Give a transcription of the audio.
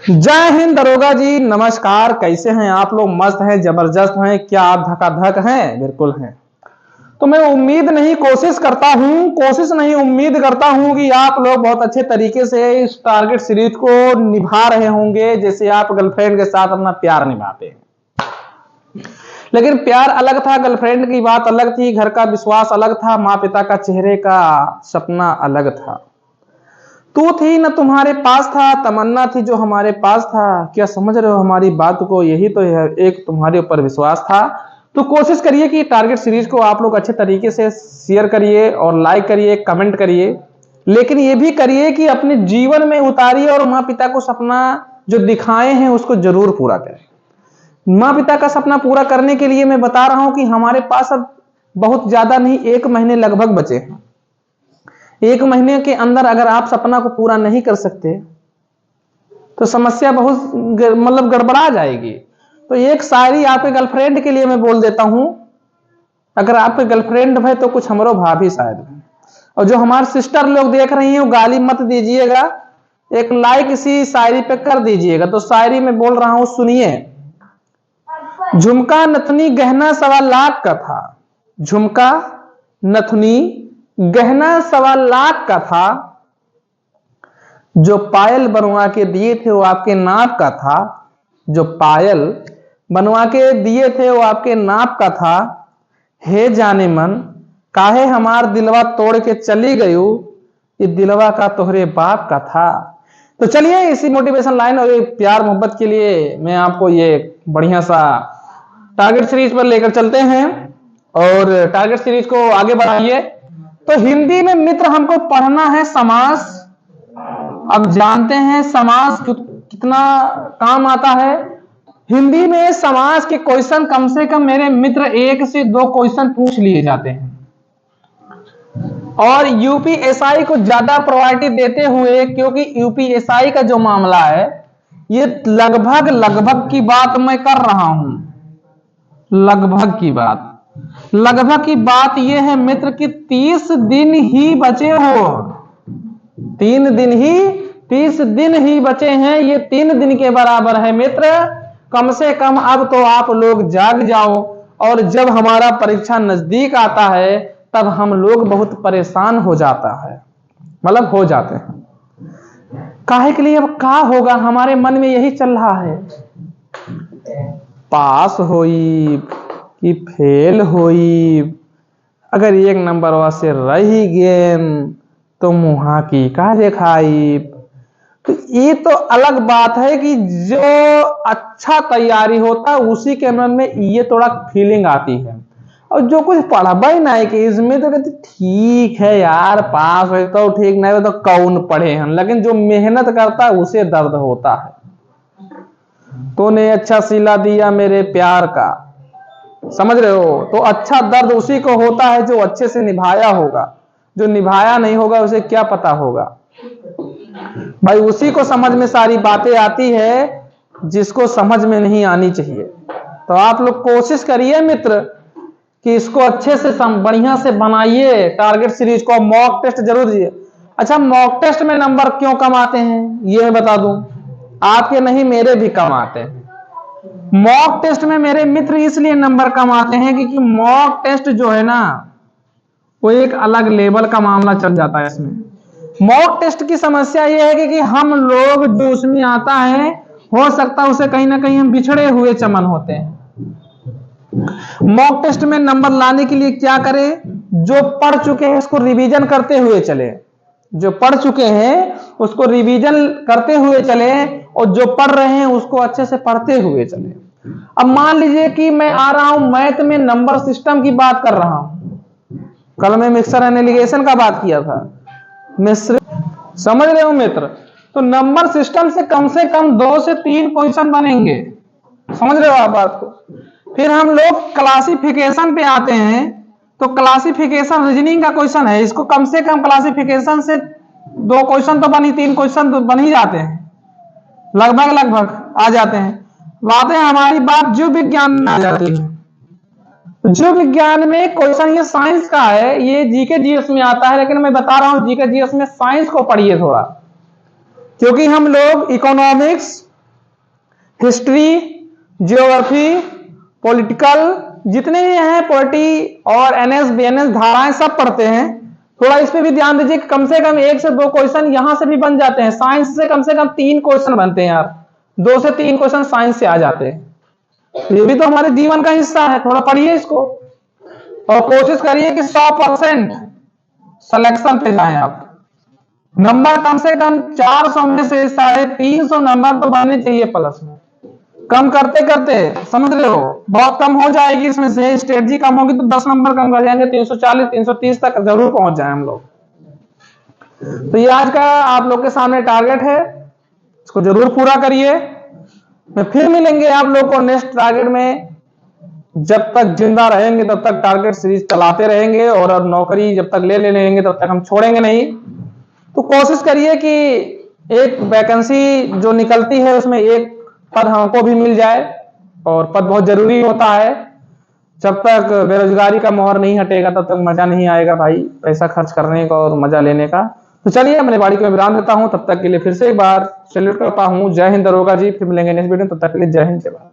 जय हिंद दरोगा जी, नमस्कार। कैसे हैं आप लोग? मस्त हैं, जबरदस्त हैं? क्या आप धकाधक हैं? बिल्कुल हैं। तो मैं उम्मीद नहीं कोशिश नहीं उम्मीद करता हूं कि आप लोग बहुत अच्छे तरीके से इस टारगेट सीरीज को निभा रहे होंगे, जैसे आप गर्लफ्रेंड के साथ अपना प्यार निभाते हैं। लेकिन प्यार अलग था, गर्लफ्रेंड की बात अलग थी, घर का विश्वास अलग था, माँ पिता का चेहरे का सपना अलग था। तू थी न तुम्हारे पास था, तमन्ना थी जो हमारे पास था। क्या समझ रहे हो हमारी बात को? यही तो है, एक तुम्हारे ऊपर विश्वास था। तो कोशिश करिए कि टारगेट सीरीज को आप लोग अच्छे तरीके से शेयर करिए और लाइक करिए, कमेंट करिए। लेकिन ये भी करिए कि अपने जीवन में उतारिए और माँ पिता को सपना जो दिखाए हैं उसको जरूर पूरा करें। माँ पिता का सपना पूरा करने के लिए मैं बता रहा हूं कि हमारे पास अब बहुत ज्यादा नहीं, 1 महीने लगभग बचे हैं। 1 महीने के अंदर अगर आप सपना को पूरा नहीं कर सकते तो समस्या बहुत गड़बड़ा जाएगी। तो एक शायरी आपके गर्लफ्रेंड के लिए मैं बोल देता हूं। अगर आपके गर्लफ्रेंड है तो कुछ हमरो भाभी शायद है। और जो हमारे सिस्टर लोग देख रही हैं वो गाली मत दीजिएगा, एक लाइक इसी शायरी पे कर दीजिएगा। तो शायरी में बोल रहा हूं, सुनिए। झुमका नथनी गहना 1.25 लाख का था। झुमका नथनी गहना 1.25 लाख का था। जो पायल बनवा के दिए थे वो आपके नाप का था। जो पायल बनवा के दिए थे वो आपके नाप का था। हे जाने मन काहे हमार दिलवा तोड़ के चली गयू, ये दिलवा का तोहरे बाप का था। तो चलिए इसी मोटिवेशन लाइन और प्यार मोहब्बत के लिए मैं आपको ये बढ़िया सा टारगेट सीरीज पर लेकर चलते हैं और टारगेट सीरीज को आगे बढ़ाइए। तो हिंदी में मित्र हमको पढ़ना है समास। अब जानते हैं समास कितना काम आता है। हिंदी में समास के क्वेश्चन कम से कम मेरे मित्र 1 से 2 क्वेश्चन पूछ लिए जाते हैं। और यूपीएसआई को ज्यादा प्रायोरिटी देते हुए, क्योंकि यूपीएसआई का जो मामला है ये लगभग की बात मैं कर रहा हूं। लगभग की बात यह है मित्र कि 30 दिन ही बचे हो। 30 दिन ही बचे हैं। ये 3 दिन के बराबर है मित्र। कम से कम अब तो आप लोग जाग जाओ। और जब हमारा परीक्षा नजदीक आता है तब हम लोग बहुत परेशान हो जाते हैं। काहे के लिए? अब क्या होगा, हमारे मन में यही चल रहा है। पास होई कि फेल होई, अगर 1 नंबर से रही गेम तो मुहा की का दिखाई। तो ये तो अलग बात है कि जो अच्छा तैयारी होता है उसी के मन में ये थोड़ा फीलिंग आती है। और जो कुछ पढ़ा ही नहीं कि इसमें तो कहते ठीक है यार, पास हो तो ठीक, नहीं हो तो कौन पढ़े हैं। लेकिन जो मेहनत करता है उसे दर्द होता है। तूने अच्छा सिला दिया मेरे प्यार का, समझ रहे हो? तो अच्छा दर्द उसी को होता है जो अच्छे से निभाया होगा। जो निभाया नहीं होगा उसे क्या पता होगा भाई। उसी को समझ में सारी बातें आती है जिसको समझ में नहीं आनी चाहिए। तो आप लोग कोशिश करिए मित्र कि इसको अच्छे से बढ़िया से बनाइए टारगेट सीरीज को। मॉक टेस्ट जरूर दीजिए। अच्छा, मॉक टेस्ट में नंबर क्यों कम आते हैं ये मैं बता दूं। आपके नहीं, मेरे भी कम आते हैं। मॉक टेस्ट में मेरे मित्र इसलिए नंबर कम आते हैं क्योंकि मॉक टेस्ट जो है ना वो एक अलग लेवल का मामला चल जाता है। इसमें मॉक टेस्ट की समस्या यह है कि हम लोग जो उसमें आता है, हो सकता है उसे कहीं ना कहीं हम बिछड़े हुए चमन होते हैं। मॉक टेस्ट में नंबर लाने के लिए क्या करें? जो पढ़ चुके हैं उसको रिवीजन करते हुए चले। जो पढ़ चुके हैं उसको रिवीजन करते हुए चले और जो पढ़ रहे हैं उसको अच्छे से पढ़ते हुए चले। अब मान लीजिए कि मैं आ रहा हूं मैथ में, नंबर सिस्टम की बात कर रहा हूं। कल मैं मिक्सर एनालिगेशन का बात किया था। समझ रहे हो मित्र? तो नंबर सिस्टम से कम 2 से 3 क्वेश्चन बनेंगे। समझ रहे हो आप बात को? फिर हम लोग क्लासिफिकेशन पे आते हैं। तो क्लासिफिकेशन रीजनिंग का क्वेश्चन है, इसको कम से कम क्लासिफिकेशन से 2 क्वेश्चन तो 3 क्वेश्चन तो बन ही जाते हैं। लगभग आ जाते हैं। बातें हमारी बात जीव विज्ञान में आ जाती है। जीव विज्ञान में क्वेश्चन ये साइंस का है, ये जीके जीएस में आता है। लेकिन मैं बता रहा हूं जीके जीएस में साइंस को पढ़िए थोड़ा, क्योंकि हम लोग इकोनॉमिक्स, हिस्ट्री, जियोग्राफी, पॉलिटिकल, जितने भी हैं पॉलिटी और एनएस बीएनएस धाराएं सब पढ़ते हैं। थोड़ा इस पे भी ध्यान दीजिए कि कम से कम 1 से 2 क्वेश्चन यहां से भी बन जाते हैं। साइंस से कम 3 क्वेश्चन बनते हैं यार, 2 से 3 क्वेश्चन साइंस से आ जाते हैं। ये भी तो हमारे जीवन का हिस्सा है, थोड़ा पढ़िए इसको और कोशिश करिए कि 100% सिलेक्शन पे जाएं आप। नंबर कम से कम 400 में से 350 नंबर तो बनने चाहिए प्लस में। कम करते करते समझ रहे हो, बहुत कम हो जाएगी, इसमें से स्ट्रेटजी कम होगी तो 10 नंबर कम कर जाएंगे, 340 330 तक जरूर पहुंच जाए हम लोग। तो ये आज का आप लोग के सामने टारगेट है, इसको जरूर पूरा करिए। मैं फिर मिलेंगे आप लोग को नेक्स्ट टारगेट में। जब तक जिंदा रहेंगे तब तक टारगेट सीरीज चलाते रहेंगे और नौकरी जब तक ले लेंगे तब तक हम छोड़ेंगे नहीं। तो कोशिश करिए कि एक वैकेंसी जो निकलती है उसमें एक पद हमको भी मिल जाए, और पद बहुत जरूरी होता है। जब तक बेरोजगारी का मोहर नहीं हटेगा तब तक मजा नहीं आएगा भाई, पैसा खर्च करने का और मजा लेने का। तो चलिए मैंने बाड़ी को विराम देता हूं, तब तक के लिए फिर से एक बार सैल्यूट करता हूं। जय हिंद दरोगा जी, फिर मिलेंगे नेक्स्ट वीडियो, तब तक के लिए जय हिंद जय भारत।